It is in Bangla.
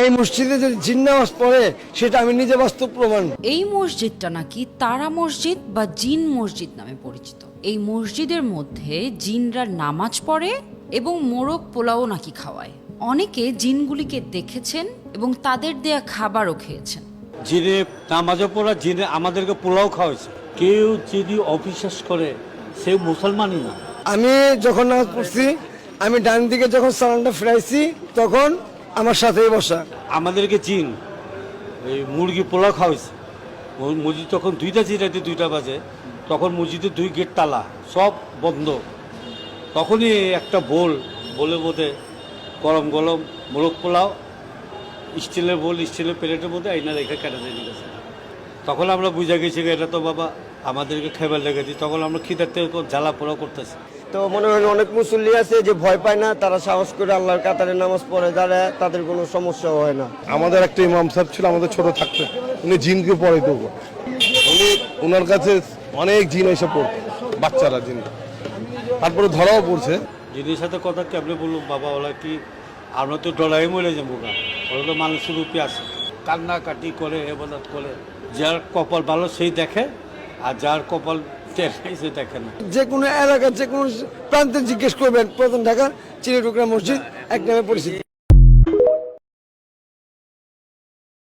এই মসজিদে যদি জিন নামাজ পড়ে সেটা আমি নিজে বাস্তব প্রমাণ। এই মসজিদটা নাকি তারা মসজিদ বা জিন মসজিদ নামে পরিচিত। এই মসজিদের মধ্যে জিনরা নামাজ পড়ে এবং মোরগ পোলাও নাকি খাওয়ায়। অনেকে জিনগুলিকে দেখেছেন এবং তাদের দেয়া খাবারও খেয়েছেন। জিনে নামাজও পড়া, জিনে আমাদেরকে পোলাও খাওয়াইছে। কেউ যদি অবিশ্বাস করে সে মুসলমানই না। আমি যখন নামাজ পড়ছি, আমি ডান দিকে যখন সালামটা ফিরাইছি তখন আমার সাথেই বসা। আমাদেরকে জিন এই মুরগি পোলাও খাওয়াইছে। মসজিদ তখন 2টা রাতে 2টা বাজে, তখন মসজিদের 2 গেট তালা, সব বন্ধ। তখনই একটা বলে বোধে গরম গরম মোরগ পোলাও স্টিলের স্টিলের প্লেটের মধ্যে আইনা রেখে কেটে দিয়ে গেছে। তখন আমরা বুঝে গেছি এটা তো বাবা আমাদেরকে খাইবার লেগে দিই। তখন আমরা খিদার থেকে জ্বালা পোড়াও করতেছি। তো মনে হয় অনেক মুসল্লি আছে যে ভয় পায় না, তারা সাহস করে আল্লাহর কাতারে নামাজ পড়ে, যারা তাদের কোনো সমস্যা হয় না। আমাদের একটা ইমাম সাহেব ছিল আমাদের ছোট থাকতে, উনি জিনকে পড়াইতো। ওনার কাছে অনেক জিন এসে পড়তো, বাচ্চারা জিন, তারপরে ধরাও পড়ছে। জিনের সাথে কথা কেমনে বললাম বাবা, ওরা কি আমরা তো ডলাই মরে যাবো গা, ওরা তো মানুষের রূপে আছে, কান্নাকাটি করে হেবনাত করে। যার কপাল ভালো সেই দেখে, আর যার কপাল সে দেখে না। যে কোনো এলাকার যে কোনো প্রান্তে জিজ্ঞেস করবেন, প্রধান ঢাকা চিড়িয়াটুকরা মসজিদ এক নামে পরিচিত।